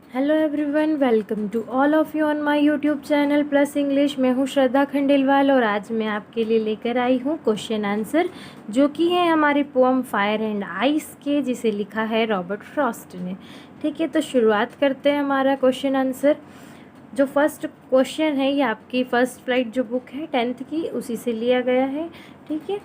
Hello everyone, welcome to all of you on my YouTube channel plus English. मैं हूँ श्रद्धा खंडेलवाल और आज मैं आपके लिए लेकर आई हूँ क्वेश्चन आंसर, जो कि है हमारी पोअम फायर एंड आइस के, जिसे लिखा है रॉबर्ट फ्रॉस्ट ने। ठीक है, तो शुरुआत करते हैं हमारा क्वेश्चन आंसर। जो फर्स्ट क्वेश्चन है ये आपकी फर्स्ट फ्लाइट जो बुक है 10th की, उसी से लिया गया है। ठीक है,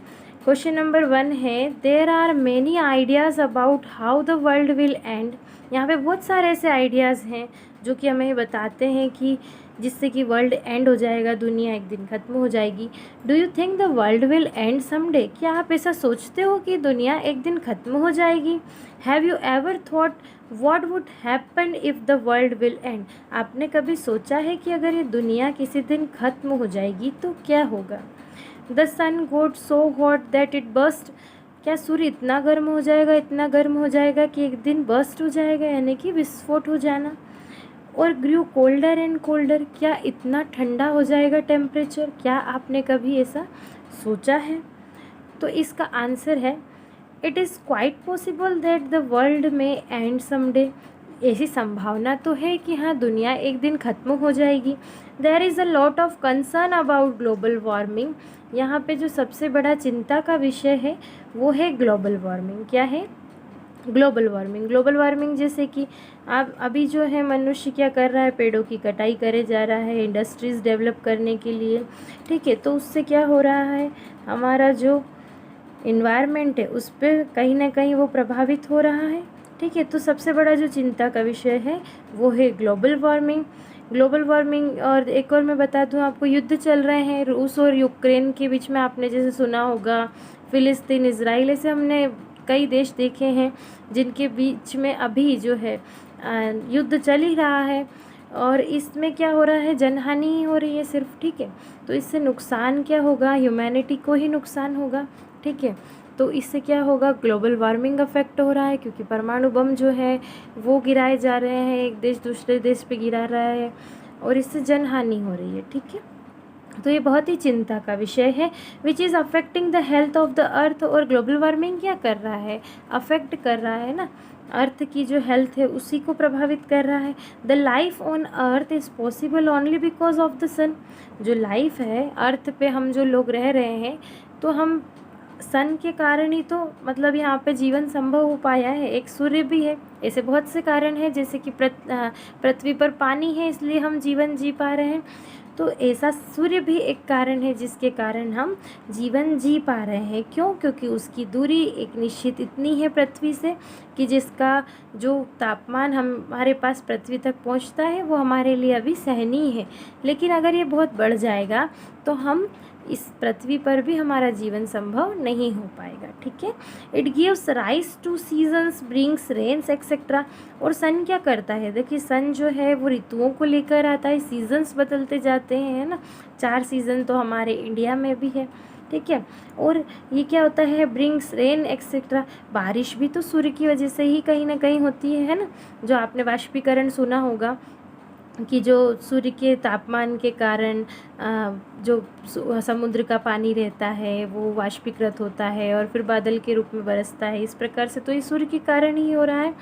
क्वेश्चन नंबर 1 है, there are many ideas about how the world will end. यहाँ पे बहुत सारे ऐसे आइडियाज़ हैं जो कि हमें बताते हैं कि जिससे कि वर्ल्ड एंड हो जाएगा, दुनिया एक दिन ख़त्म हो जाएगी। Do you think the world will and someday? क्या आप ऐसा सोचते हो कि दुनिया एक दिन ख़त्म हो जाएगी? Have you ever thought what would happen if the world will and? आपने कभी सोचा है कि अगर ये दुनिया किसी दिन ख़त्म हो जाएगी तो क्या होगा? The sun got so hot that it burst. क्या सूर्य इतना गर्म हो जाएगा, इतना गर्म हो जाएगा कि एक दिन बस्ट हो जाएगा, यानी कि विस्फोट हो जाना। और ग्रू कोल्डर एंड कोल्डर, क्या इतना ठंडा हो जाएगा टेम्परेचर? क्या आपने कभी ऐसा सोचा है? तो इसका आंसर है, it is quite possible that the world में एंड समडे। ऐसी संभावना तो है कि हाँ, दुनिया एक दिन ख़त्म हो जाएगी। There is a lot of concern about global warming. यहाँ पे जो सबसे बड़ा चिंता का विषय है वो है ग्लोबल वार्मिंग। क्या है? Global warming. ग्लोबल वार्मिंग जैसे कि आप अभी जो है मनुष्य क्या कर रहा है, पेड़ों की कटाई करे जा रहा है इंडस्ट्रीज़ डेवलप करने के लिए। ठीक है, तो उससे क्या हो रहा है, हमारा जो इन्वायरमेंट है उस पर कहीं ना कहीं वो प्रभावित हो रहा है। ठीक है, तो सबसे बड़ा जो चिंता का विषय है वो है ग्लोबल वार्मिंग। ग्लोबल वार्मिंग, और एक और मैं बता दूं आपको, युद्ध चल रहे हैं रूस और यूक्रेन के बीच में। आपने जैसे सुना होगा फ़िलिस्तीन इज़राइल, ऐसे हमने कई देश देखे हैं जिनके बीच में अभी जो है युद्ध चल ही रहा है। और इसमें क्या हो रहा है, जनहानि ही हो रही है सिर्फ। ठीक है, तो इससे नुकसान क्या होगा, ह्यूमैनिटी को ही नुकसान होगा। ठीक है, तो इससे क्या होगा, ग्लोबल वार्मिंग अफेक्ट हो रहा है, क्योंकि परमाणु बम जो है वो गिराए जा रहे हैं, एक देश दूसरे देश पे गिरा रहा है और इससे जनहानि हो रही है। ठीक है, तो ये बहुत ही चिंता का विषय है, which is affecting the health of the earth. और ग्लोबल वार्मिंग क्या कर रहा है, अफेक्ट कर रहा है ना, अर्थ की जो हेल्थ है उसी को प्रभावित कर रहा है। The life on earth is possible only because of the sun. जो लाइफ है अर्थ पे, हम जो लोग रह रहे हैं, तो हम सन के कारण ही तो, मतलब यहाँ पे जीवन संभव हो पाया है। एक सूर्य भी है, ऐसे बहुत से कारण हैं, जैसे कि पृथ्वी पर पानी है इसलिए हम जीवन जी पा रहे हैं। तो ऐसा सूर्य भी एक कारण है जिसके कारण हम जीवन जी पा रहे हैं। क्यों? क्योंकि उसकी दूरी एक निश्चित इतनी है पृथ्वी से कि जिसका जो तापमान हमारे पास पृथ्वी तक पहुंचता है वो हमारे लिए अभी सहनीय है। लेकिन अगर ये बहुत बढ़ जाएगा तो हम इस पृथ्वी पर भी हमारा जीवन संभव नहीं हो पाएगा। ठीक है, it gives rise to seasons, brings rains etcetera. और सन क्या करता है, देखिए सन जो है वो ऋतुओं को लेकर आता है, सीजन्स बदलते जाते हैं, है ना। 4 सीज़न तो हमारे इंडिया में भी है। ठीक है, और ये क्या होता है, ब्रिंग्स रेन एक्सेट्रा। बारिश भी तो सूर्य की वजह से ही कहीं ना कहीं होती है ना। जो आपने वाष्पीकरण सुना होगा कि जो सूर्य के तापमान के कारण जो समुद्र का पानी रहता है वो वाष्पीकृत होता है और फिर बादल के रूप में बरसता है, इस प्रकार से। तो ये सूर्य के कारण ही हो रहा है।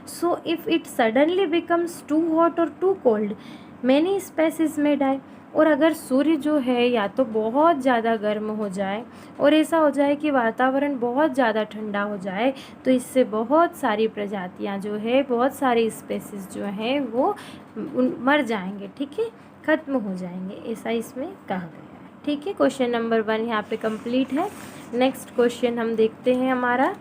So if it suddenly becomes too hot और too cold, many species may die. और अगर सूर्य जो है या तो बहुत ज़्यादा गर्म हो जाए और ऐसा हो जाए कि वातावरण बहुत ज़्यादा ठंडा हो जाए, तो इससे बहुत सारी प्रजातियां जो है, बहुत सारी स्पेसीज जो हैं वो मर जाएंगे। ठीक है, ख़त्म हो जाएंगे, ऐसा इसमें कहा गया है। ठीक है, क्वेश्चन नंबर 1 यहाँ पे कंप्लीट है। नेक्स्ट क्वेश्चन हम देखते हैं हमारा।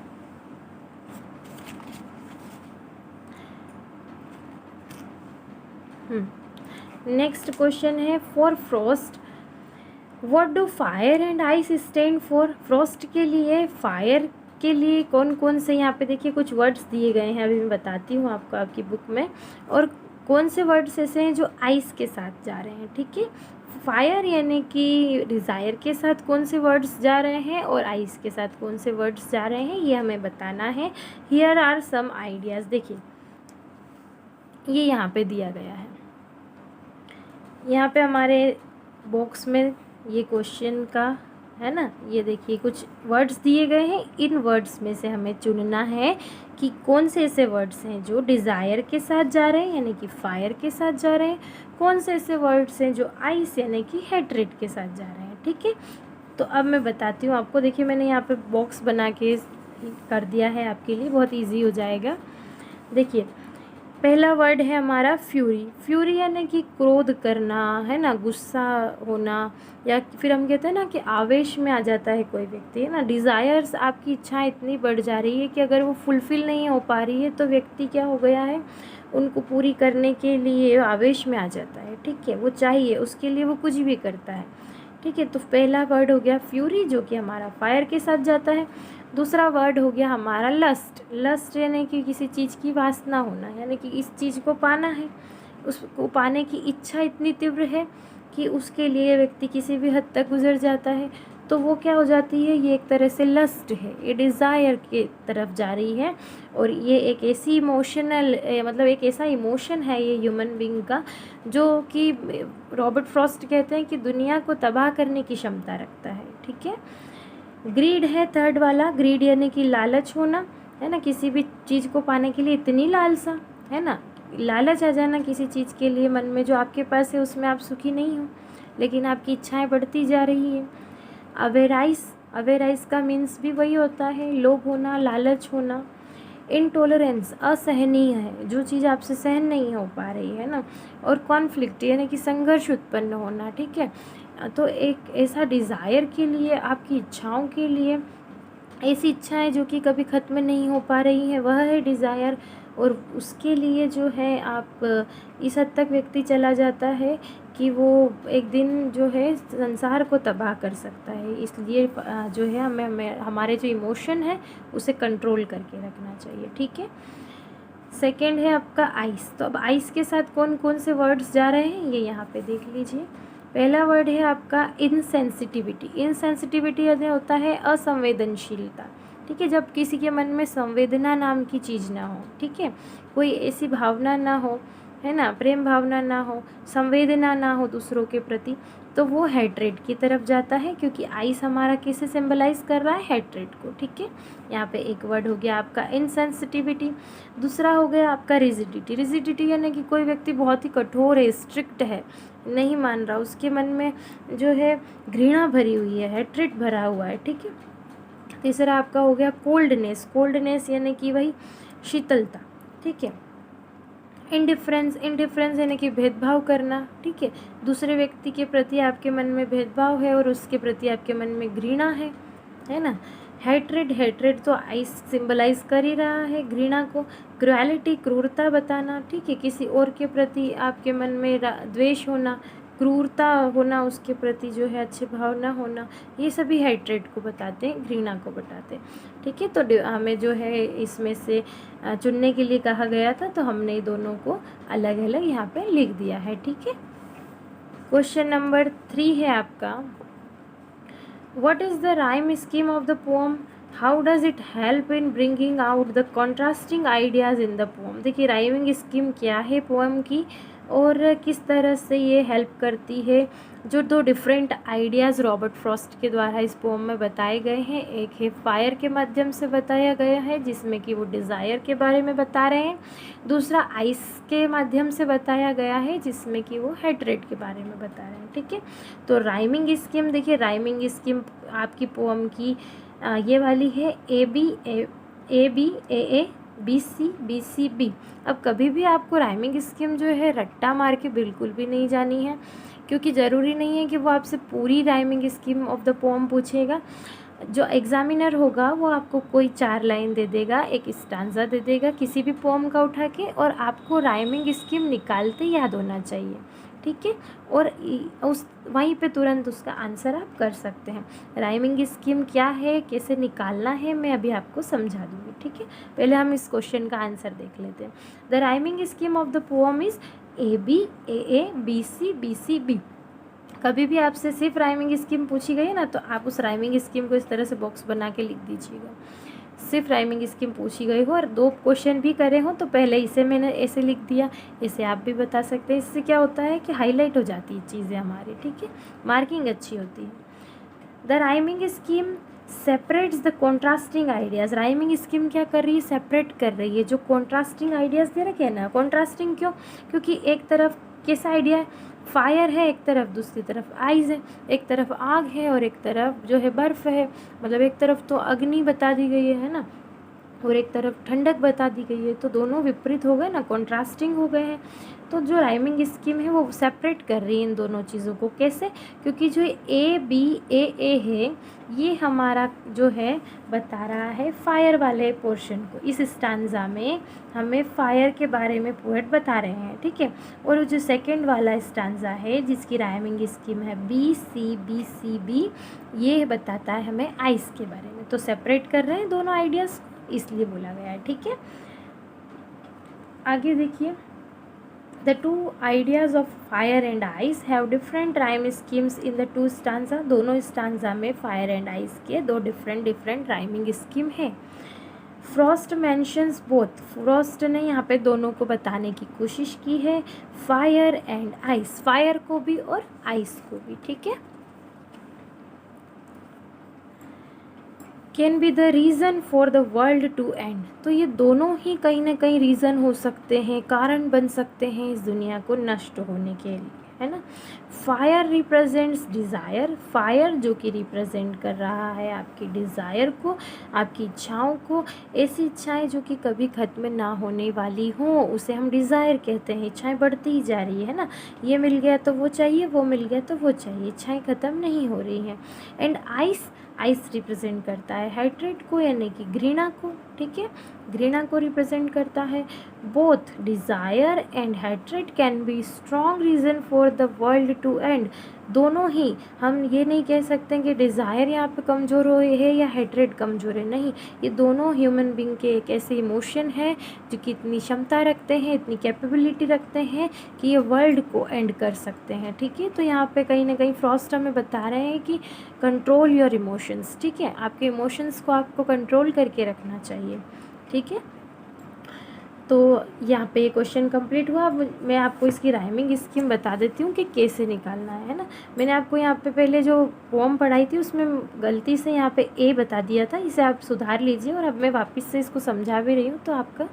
नेक्स्ट क्वेश्चन है, for Frost what do fire and ice stand for. Frost के लिए, फायर के लिए कौन कौन से, यहाँ पे देखिए कुछ वर्ड्स दिए गए हैं, अभी मैं बताती हूँ आपको आपकी बुक में। और कौन से वर्ड्स ऐसे हैं जो आइस के साथ जा रहे हैं। ठीक है, फायर यानी कि डिज़ायर के साथ कौन से वर्ड्स जा रहे हैं और आइस के साथ कौन से वर्ड्स जा रहे हैं, ये हमें बताना है। हियर आर सम आइडियाज़, देखिए ये यहाँ पे दिया गया है। यहाँ पे हमारे बॉक्स में ये क्वेश्चन का है ना। ये देखिए कुछ वर्ड्स दिए गए हैं, इन वर्ड्स में से हमें चुनना है कि कौन से ऐसे वर्ड्स हैं जो डिज़ायर के साथ जा रहे हैं यानी कि फायर के साथ जा रहे हैं, कौन से ऐसे वर्ड्स हैं जो आइस यानी कि हेट्रेड के साथ जा रहे हैं। ठीक है, तो अब मैं बताती हूँ आपको। देखिए मैंने यहाँ पे बॉक्स बना के कर दिया है आपके लिए, बहुत ईजी हो जाएगा। देखिए पहला वर्ड है हमारा फ्यूरी। फ्यूरी यानी कि क्रोध करना, है ना, गुस्सा होना, या फिर हम कहते हैं ना कि आवेश में आ जाता है कोई व्यक्ति, है ना। डिज़ायर्स, आपकी इच्छाएं इतनी बढ़ जा रही है कि अगर वो फुलफ़िल नहीं हो पा रही है तो व्यक्ति क्या हो गया है, उनको पूरी करने के लिए आवेश में आ जाता है। ठीक है, वो चाहिए, उसके लिए वो कुछ भी करता है। ठीक है, तो पहला वर्ड हो गया फ्यूरी जो कि हमारा फायर के साथ जाता है। दूसरा वर्ड हो गया हमारा लस्ट। लस्ट यानी कि किसी चीज़ की वासना होना, यानी कि इस चीज़ को पाना है, उसको पाने की इच्छा इतनी तीव्र है कि उसके लिए व्यक्ति किसी भी हद तक गुजर जाता है, तो वो क्या हो जाती है, ये एक तरह से लस्ट है, ये डिज़ायर की तरफ जा रही है। और ये एक ऐसी इमोशनल मतलब एक ऐसा इमोशन है ये ह्यूमन बीइंग का, जो कि रॉबर्ट फ्रॉस्ट कहते हैं कि दुनिया को तबाह करने की क्षमता रखता है। ठीक है, ग्रीड है थर्ड वाला। ग्रीड यानी कि लालच होना, है ना, किसी भी चीज़ को पाने के लिए इतनी लालसा, है ना, लालच आ जाना किसी चीज़ के लिए मन में, जो आपके पास है उसमें आप सुखी नहीं हो लेकिन आपकी इच्छाएं बढ़ती जा रही है। अवेराइस, अवेराइस का मीन्स भी वही होता है, लोभ होना, लालच होना। इनटॉलरेंस, असहनीय है, जो चीज़ आपसे सहन नहीं हो पा रही है ना। और कॉन्फ्लिक्ट यानी कि संघर्ष उत्पन्न होना। ठीक है, तो एक ऐसा डिज़ायर के लिए, आपकी इच्छाओं के लिए, ऐसी इच्छाएं जो कि कभी ख़त्म नहीं हो पा रही हैं, वह है डिज़ायर। और उसके लिए जो है आप इस हद तक व्यक्ति चला जाता है कि वो एक दिन जो है संसार को तबाह कर सकता है। इसलिए जो है हमें हमारे जो इमोशन है उसे कंट्रोल करके रखना चाहिए। ठीक है, सेकंड है आपका आइस। तो अब आइस के साथ कौन कौन से वर्ड्स जा रहे हैं ये यहाँ पे देख लीजिए। पहला वर्ड है आपका इनसेंसिटिविटी। इनसेंसिटिविटी होता है असंवेदनशीलता। ठीक है, जब किसी के मन में संवेदना नाम की चीज़ ना हो, ठीक है, कोई ऐसी भावना ना हो, है ना, प्रेम भावना ना हो, संवेदना ना हो दूसरों के प्रति, तो वो हेट्रेड की तरफ जाता है, क्योंकि आइस हमारा किसे सिंबलाइज कर रहा है, हेट्रेड को। ठीक है, यहाँ पे एक वर्ड हो गया आपका इनसेंसिटिविटी। दूसरा हो गया आपका रिजिडिटी। रिजिडिटी यानी कि कोई व्यक्ति बहुत ही कठोर है, स्ट्रिक्ट है, नहीं मान रहा, उसके मन में जो है घृणा भरी हुई है, हेट्रेड भरा हुआ है। ठीक है, तीसरा आपका हो गया कोल्डनेस। कोल्डनेस यानी कि वही शीतलता। ठीक है, इंडिफरेंस। इंडिफरेंस यानी कि भेदभाव करना। ठीक है, दूसरे व्यक्ति के प्रति आपके मन में भेदभाव है और उसके प्रति आपके मन में घृणा है ना। हेट्रेड, हेट्रेड तो आइस सिंबलाइज कर ही रहा है घृणा को। क्रुएलिटी, क्रूरता बताना। ठीक है, किसी और के प्रति आपके मन में द्वेष होना, क्रूरता होना, उसके प्रति जो है अच्छे भाव ना होना, ये सभी हेट्रेड को बताते हैं, घृणा को बताते हैं। ठीक है, तो हमें जो है इसमें से चुनने के लिए कहा गया था, तो हमने दोनों को अलग अलग यहाँ पे लिख दिया है। ठीक है, क्वेश्चन नंबर 3 है आपका, what is the rhyme scheme of the pome, how does it help in bringing out the contrasting ideas in the pome. देखिए राइमिंग स्कीम क्या है पोम की और किस तरह से ये हेल्प करती है। जो दो डिफरेंट आइडियाज़ रॉबर्ट फ्रॉस्ट के द्वारा इस पोम में बताए गए हैं, एक है फायर के माध्यम से बताया गया है जिसमें कि वो डिज़ायर के बारे में बता रहे हैं, दूसरा आइस के माध्यम से बताया गया है जिसमें कि वो हेट्रेड के बारे में बता रहे हैं। ठीक है, तो राइमिंग स्कीम, देखिए राइमिंग स्कीम आपकी पोम की ये वाली है A B A B C B. अब कभी भी आपको राइमिंग स्कीम जो है रट्टा मार के बिल्कुल भी नहीं जानी है, क्योंकि ज़रूरी नहीं है कि वो आपसे पूरी rhyming scheme of the pome पूछेगा। जो एग्जामिनर होगा वो आपको कोई 4 लाइन दे देगा, एक स्टांजा दे देगा किसी भी पोम का उठा के, और आपको राइमिंग स्कीम निकालते याद होना चाहिए। ठीक है, और उस वहीं पे तुरंत उसका आंसर आप कर सकते हैं। राइमिंग स्कीम क्या है, कैसे निकालना है, मैं अभी आपको समझा दूँगी। ठीक है, पहले हम इस क्वेश्चन का आंसर देख लेते हैं। The rhyming scheme of the poem is A B C B. कभी भी आपसे सिर्फ राइमिंग स्कीम पूछी गई है ना, तो आप उस राइमिंग स्कीम को इस तरह से बॉक्स बना के लिख दीजिएगा। सिर्फ राइमिंग स्कीम पूछी गई हो और 2 क्वेश्चन भी करे हों तो पहले इसे मैंने ऐसे लिख दिया, इसे आप भी बता सकते हैं। इससे क्या होता है कि हाईलाइट हो जाती है चीज़ें हमारी। ठीक है, मार्किंग अच्छी होती है। The rhyming scheme separates the contrasting ideas. Rhyming scheme क्या कर रही है, सेपरेट कर रही है जो कॉन्ट्रास्टिंग आइडियाज़ दे रखे हैं ना। कॉन्ट्रास्टिंग क्यों, क्योंकि एक तरफ कैसा आइडिया है, फायर है एक तरफ, दूसरी तरफ आइज़ है, एक तरफ आग है और एक तरफ जो है बर्फ़ है, मतलब एक तरफ तो अग्नि बता दी गई है ना, और एक तरफ ठंडक बता दी गई है, तो दोनों विपरीत हो गए ना, कॉन्ट्रास्टिंग हो गए हैं। तो जो राइमिंग स्कीम है वो सेपरेट कर रही है इन दोनों चीज़ों को। कैसे, क्योंकि जो ए बी ए है ये हमारा जो है बता रहा है फायर वाले पोर्शन को। इस स्टांजा में हमें फायर के बारे में पोएट बता रहे हैं, ठीक है। और जो सेकंड वाला स्टांजा है जिसकी राइमिंग स्कीम है बी सी बी, ये बताता है हमें आइस के बारे में। तो सेपरेट कर रहे हैं दोनों आइडियाज़, इसलिए बोला गया है, ठीक है। आगे देखिए, the two ideas of fire and ice have different rhyme schemes in the two stanza. दोनों स्टांजा में फायर एंड आइस के दो डिफरेंट राइमिंग स्कीम है। फ्रॉस्ट मैंशंस बोथ, फ्रॉस्ट ने यहाँ पे दोनों को बताने की कोशिश की है, फायर एंड आइस, फायर को भी और आइस को भी, ठीक है। Can be the reason for the world to end, तो ये दोनों ही कहीं ना कहीं रीज़न हो सकते हैं, कारण बन सकते हैं इस दुनिया को नष्ट होने के लिए, है ना। फायर रिप्रेजेंट्स डिज़ायर, फायर जो कि रिप्रेजेंट कर रहा है आपकी डिज़ायर को, आपकी इच्छाओं को। ऐसी इच्छाएं जो कि कभी ख़त्म ना होने वाली हों उसे हम डिज़ायर कहते हैं। इच्छाएं बढ़ती ही जा रही है ना, ये मिल गया तो वो चाहिए, वो मिल गया तो वो चाहिए, इच्छाएं ख़त्म नहीं हो रही हैं। एंड आइस, आइस रिप्रेजेंट करता है हैट्रेड को, यानी कि घृणा को, ठीक है, घृणा को रिप्रेजेंट करता है। Both desire and hatred can be strong reason for the world to end, दोनों ही, हम ये नहीं कह सकते कि डिज़ायर यहाँ पे कमज़ोर हो है या हैट्रेड कमज़ोर है, नहीं, ये दोनों ह्यूमन बींग के एक ऐसे इमोशन है जो कि इतनी क्षमता रखते हैं, इतनी कैपेबिलिटी रखते हैं कि ये वर्ल्ड को एंड कर सकते हैं, ठीक है। तो यहाँ पे कहीं ना कहीं फ्रॉस्ट हमें बता रहे हैं कि कंट्रोल योर इमोशंस, ठीक है, आपके इमोशंस को आपको कंट्रोल करके रखना चाहिए, ठीक है। तो यहाँ पे क्वेश्चन कंप्लीट हुआ। अब मैं आपको इसकी राइमिंग स्कीम बता देती हूँ कि कैसे निकालना है ना। मैंने आपको यहाँ पे पहले जो पोम पढ़ाई थी उसमें गलती से यहाँ पे ए बता दिया था, इसे आप सुधार लीजिए, और अब मैं वापस से इसको समझा भी रही हूँ तो आपका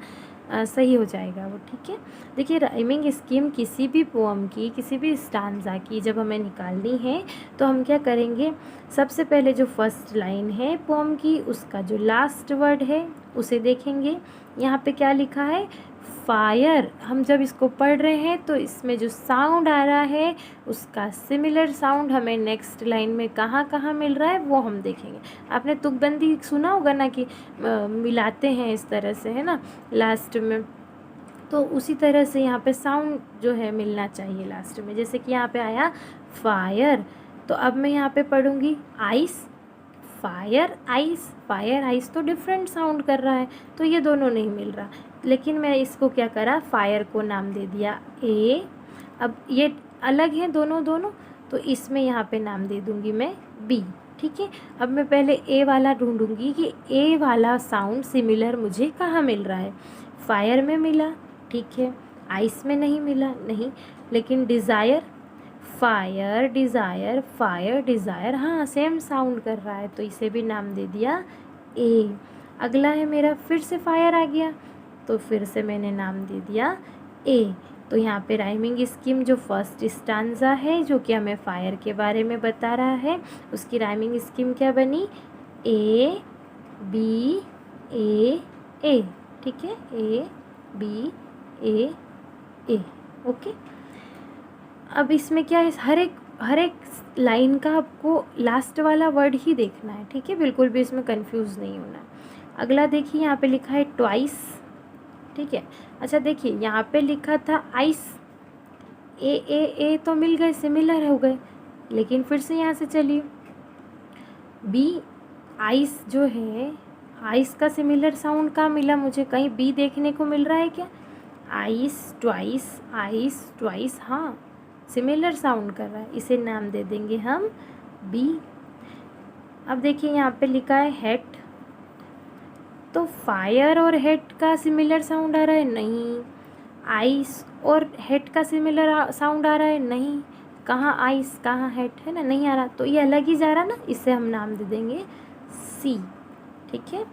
सही हो जाएगा वो, ठीक है। देखिए, राइमिंग स्कीम किसी भी पोम की, किसी भी स्टांजा की जब हमें निकालनी है तो हम क्या करेंगे, सबसे पहले जो फर्स्ट लाइन है पोम की उसका जो लास्ट वर्ड है उसे देखेंगे। यहाँ पे क्या लिखा है, फायर। हम जब इसको पढ़ रहे हैं तो इसमें जो साउंड आ रहा है उसका सिमिलर साउंड हमें नेक्स्ट लाइन में कहाँ कहाँ मिल रहा है वो हम देखेंगे। आपने तुकबंदी सुना होगा ना कि मिलाते हैं इस तरह से, है ना, लास्ट में, तो उसी तरह से यहाँ पे साउंड जो है मिलना चाहिए लास्ट में। जैसे कि यहाँ पे आया फायर, तो अब मैं यहाँ पे पढ़ूँगी ice, fire ice, fire ice तो डिफरेंट साउंड कर रहा है, तो ये दोनों नहीं मिल रहा, लेकिन मैं इसको क्या करा, फायर को नाम दे दिया ए। अब ये अलग हैं दोनों, तो इसमें यहाँ पे नाम दे दूँगी मैं बी, ठीक है। अब मैं पहले ए वाला ढूंढूंगी कि ए वाला साउंड सिमिलर मुझे कहाँ मिल रहा है। फायर में मिला, ठीक है, आइस में नहीं मिला, नहीं, लेकिन desire, fire desire, fire desire, हाँ सेम साउंड कर रहा है, तो इसे भी नाम दे दिया ए। अगला है मेरा, फिर से फायर आ गया तो फिर से मैंने नाम दे दिया ए। तो यहाँ पे राइमिंग स्कीम जो फर्स्ट स्टांजा है जो कि हमें फायर के बारे में बता रहा है, उसकी राइमिंग स्कीम क्या बनी, ए बी ए, ठीक है, ए बी ए, ओके। अब इसमें क्या है, हर एक लाइन का आपको लास्ट वाला वर्ड ही देखना है, ठीक है, बिल्कुल भी इसमें कंफ्यूज नहीं होना है। अगला देखिए, यहाँ पे लिखा है ट्वाइस, ठीक है। अच्छा देखिए, यहाँ पे लिखा था आइस, ए तो मिल गए, सिमिलर हो गए, लेकिन फिर से यहाँ से चलिए, बी आइस जो है, आइस का सिमिलर साउंड कहाँ मिला मुझे, कहीं बी देखने को मिल रहा है क्या, आइस ट्वाइस, हाँ सिमिलर साउंड कर रहा है, इसे नाम दे देंगे हम बी। अब देखिए यहाँ पे लिखा है हेट, तो फायर और हेट का सिमिलर साउंड आ रहा है, नहीं, आइस और हेट का सिमिलर साउंड आ रहा है, नहीं, कहाँ आइस कहाँ हेट, है ना, नहीं आ रहा, तो ये अलग ही जा रहा ना, इसे हम नाम दे देंगे सी। ठीक है,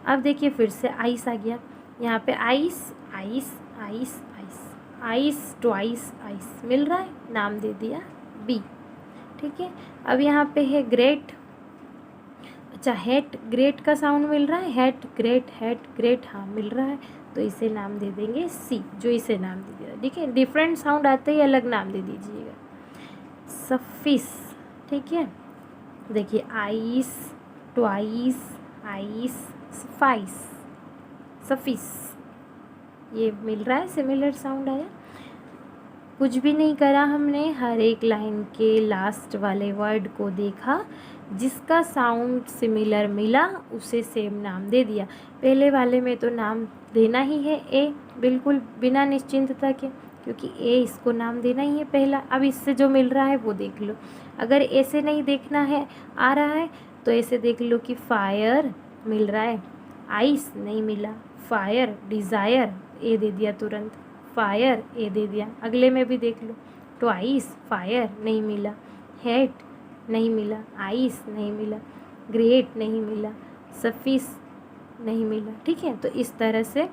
अब देखिए फिर से आइस आ गया यहाँ पे, ice ice ice ice, ice twice ice मिल रहा है, नाम दे दिया बी। ठीक है, अब यहाँ पे है ग्रेट, अच्छा हेट, ग्रेट का साउंड मिल रहा है, हेट ग्रेट, हाँ मिल रहा है, तो इसे नाम दे देंगे सी, जो इसे नाम दे दिया। ठीक है, डिफरेंट साउंड आते ही अलग नाम दे दीजिएगा। सफिस, ठीक है, देखिए ice twice ice suffice, suffice, ये मिल रहा है, सिमिलर साउंड आया। कुछ भी नहीं करा हमने, हर एक लाइन के लास्ट वाले वर्ड को देखा, जिसका साउंड सिमिलर मिला उसे सेम नाम दे दिया। पहले वाले में तो नाम देना ही है ए, बिल्कुल बिना निश्चिंतता के, क्योंकि ए इसको नाम देना ही है पहला। अब इससे जो मिल रहा है वो देख लो, अगर ऐसे नहीं देखना है आ रहा है तो ऐसे देख लो कि फायर मिल रहा है, आइस नहीं मिला, फायर डिज़ायर ए दे दिया तुरंत, फायर ए दे दिया। अगले में भी देख लो, ट्वाइस फायर नहीं मिला, हेट नहीं मिला, आइस नहीं मिला, ग्रेट नहीं मिला, सफिस नहीं मिला। ठीक है, तो इस तरह से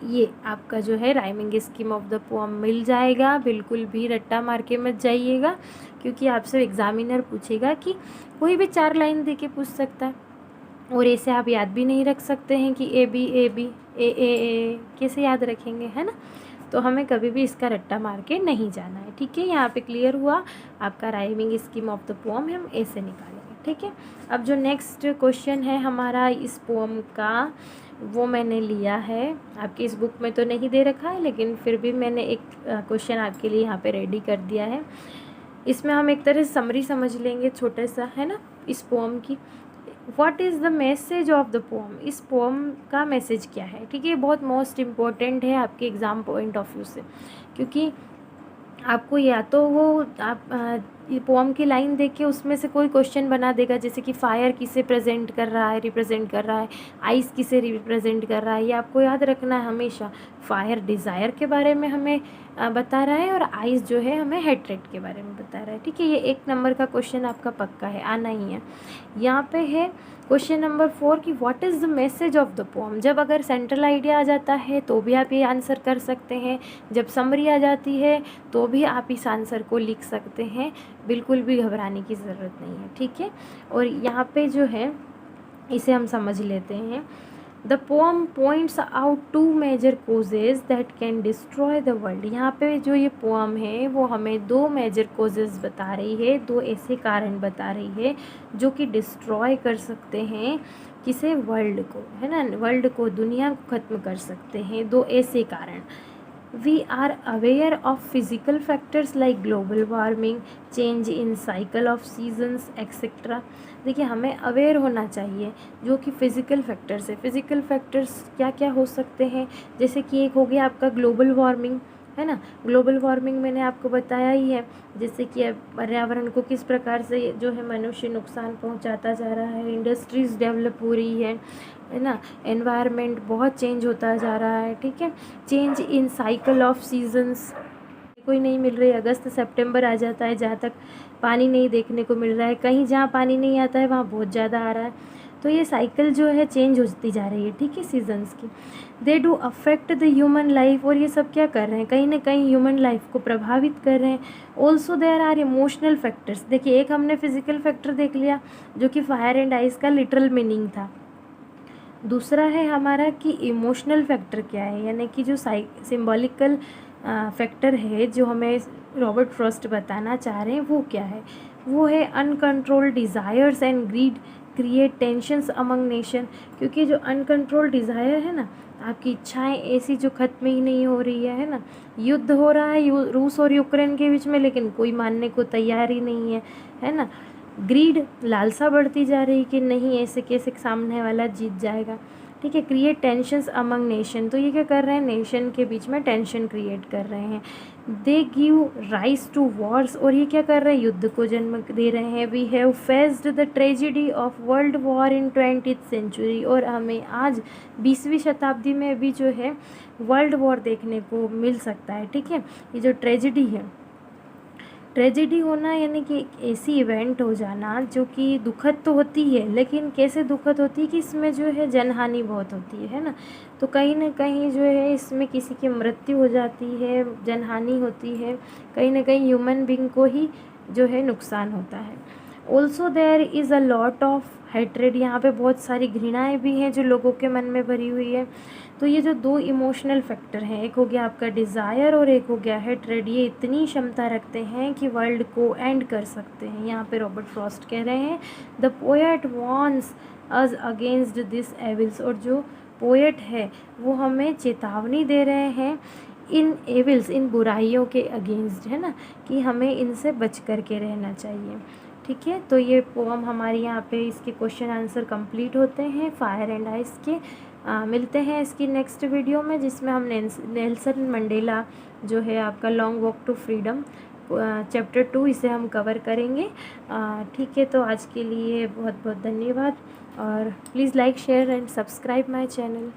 ये आपका जो है rhyming scheme of the poem मिल जाएगा। बिल्कुल भी रट्टा मार के मत जाइएगा, क्योंकि आपसे एग्जामिनर पूछेगा कि कोई भी 4 लाइन दे के पूछ सकता है, और ऐसे आप याद भी नहीं रख सकते हैं कि ए बी ए कैसे याद रखेंगे, है ना। तो हमें कभी भी इसका रट्टा मार के नहीं जाना है। ठीक है, यहाँ पे क्लियर हुआ आपका rhyming scheme of the poem हम ऐसे निकालेंगे। ठीक है, अब जो नेक्स्ट क्वेश्चन है हमारा इस पोअम का, वो मैंने लिया है, आपकी इस बुक में तो नहीं दे रखा है, लेकिन फिर भी मैंने एक क्वेश्चन आपके लिए यहाँ पे रेडी कर दिया है। इसमें हम एक तरह से समरी समझ लेंगे छोटा सा, है ना, इस पोअम की। What is the message of the poem, इस पोअम का मैसेज क्या है। ठीक है, बहुत मोस्ट इम्पोर्टेंट है आपके एग्ज़ाम पॉइंट ऑफ व्यू से, क्योंकि आपको या तो वो आप ये पोअम की लाइन देख के उसमें से कोई क्वेश्चन बना देगा, जैसे कि फायर किसे प्रेजेंट कर रहा है, रिप्रेजेंट कर रहा है, आइस किसे रिप्रेजेंट कर रहा है। ये आपको याद रखना है हमेशा, फायर डिज़ायर के बारे में हमें बता रहा है, और आइस जो है हमें हेट्रेट के बारे में बता रहा है। ठीक है, ये 1 नंबर का क्वेश्चन आपका पक्का है, आना ही है। यहाँ पे है क्वेश्चन नंबर 4 कि what is the message of the poem. जब अगर सेंट्रल आइडिया आ जाता है तो भी आप ये आंसर कर सकते हैं, जब समरी आ जाती है तो भी आप इस आंसर को लिख सकते हैं, बिल्कुल भी घबराने की ज़रूरत नहीं है। ठीक है, और यहाँ पे जो है इसे हम समझ लेते हैं। The poem points out 2 major causes that can destroy the world. यहाँ पे जो ये पोअम है वो हमें 2 मेजर कोजेज बता रही है, 2 ऐसे कारण बता रही है जो कि डिस्ट्रॉय कर सकते हैं किसे, वर्ल्ड को, है ना, वर्ल्ड को, दुनिया को ख़त्म कर सकते हैं 2 ऐसे कारण। We are aware of physical factors like global warming, change in cycle of seasons, etc. देखिए, हमें अवेयर होना चाहिए जो कि फ़िज़िकल फैक्टर्स है। फ़िज़िकल फैक्टर्स क्या क्या हो सकते हैं, जैसे कि एक हो गया आपका ग्लोबल वार्मिंग, है ना। ग्लोबल वार्मिंग मैंने आपको बताया ही है, जैसे कि पर्यावरण को किस प्रकार से जो है मनुष्य नुकसान पहुंचाता जा रहा है, इंडस्ट्रीज़ डेवलप हो रही है ना, एनवायरनमेंट बहुत चेंज होता जा रहा है। ठीक है, change in cycle of seasons, कोई नहीं मिल रही, अगस्त सितंबर आ जाता है जहाँ तक पानी नहीं देखने को मिल रहा है, कहीं जहाँ पानी नहीं आता है वहाँ बहुत ज़्यादा आ रहा है। तो ये साइकिल जो है चेंज होती जा रही है। ठीक है, सीजन्स की। They do affect the human life, और ये सब क्या कर रहे हैं, कहीं ना कहीं ह्यूमन लाइफ को प्रभावित कर रहे हैं। Also there are emotional factors. देखिए, एक हमने फिजिकल फैक्टर देख लिया जो कि फायर एंड आइस का लिटरल मीनिंग था, दूसरा है हमारा कि इमोशनल फैक्टर क्या है, यानी कि जो सिंबॉलिकल फैक्टर है जो हमें रॉबर्ट फ्रॉस्ट बताना चाह रहे हैं वो क्या है, वो है uncontrolled desires and greed create tensions among nation. क्योंकि जो अनकंट्रोल्ड डिज़ायर है ना, आपकी इच्छाएं ऐसी जो ख़त्म ही नहीं हो रही है ना, युद्ध हो रहा है रूस और यूक्रेन के बीच में, लेकिन कोई मानने को तैयार ही नहीं है ना। ग्रीड, लालसा बढ़ती जा रही कि नहीं ऐसे कैसे सामने वाला जीत जाएगा। ठीक है, क्रिएट टेंशन्स अमंग नेशन, तो ये क्या कर रहे हैं, नेशन के बीच में टेंशन क्रिएट कर रहे हैं। They give rise to wars, और ये क्या कर रहे हैं, युद्ध को जन्म दे रहे हैं। We have faced the tragedy of world war in 20th century, और हमें आज 20वीं शताब्दी में भी जो है वर्ल्ड वॉर देखने को मिल सकता है। ठीक है, ये जो ट्रेजिडी है ट्रेजेडी होना यानी कि एक ऐसी इवेंट हो जाना जो कि दुखद तो होती है, लेकिन कैसे दुखद होती है कि इसमें जो है जनहानि बहुत होती है ना। तो कहीं ना कहीं जो है इसमें किसी की मृत्यु हो जाती है, जनहानि होती है, कहीं ना कहीं ह्यूमन बींग को ही जो है नुकसान होता है। Also there is a lot of hatred, यहाँ पे बहुत सारी घृणाएँ भी हैं जो लोगों के मन में भरी हुई है। तो ये जो दो इमोशनल फैक्टर हैं, एक हो गया आपका डिज़ायर और एक हो गया हेट्रेड, ये इतनी क्षमता रखते हैं कि वर्ल्ड को एंड कर सकते हैं। यहाँ पे रॉबर्ट फ्रॉस्ट कह रहे हैं the poet warns us against this evils, और जो पोएट है वो हमें चेतावनी दे रहे हैं इन एविल्स, इन बुराइयों के अगेंस्ट, है ना, कि हमें इनसे बच कर के रहना चाहिए। ठीक है, तो ये पोम हमारी यहाँ पे इसके क्वेश्चन आंसर कंप्लीट होते हैं फायर एंड आइस के। मिलते हैं इसकी नेक्स्ट वीडियो में, जिसमें हम नेल्सन मंडेला जो है आपका long walk to freedom chapter 2 इसे हम कवर करेंगे। ठीक है, तो आज के लिए बहुत बहुत धन्यवाद, और please like share and subscribe my channel.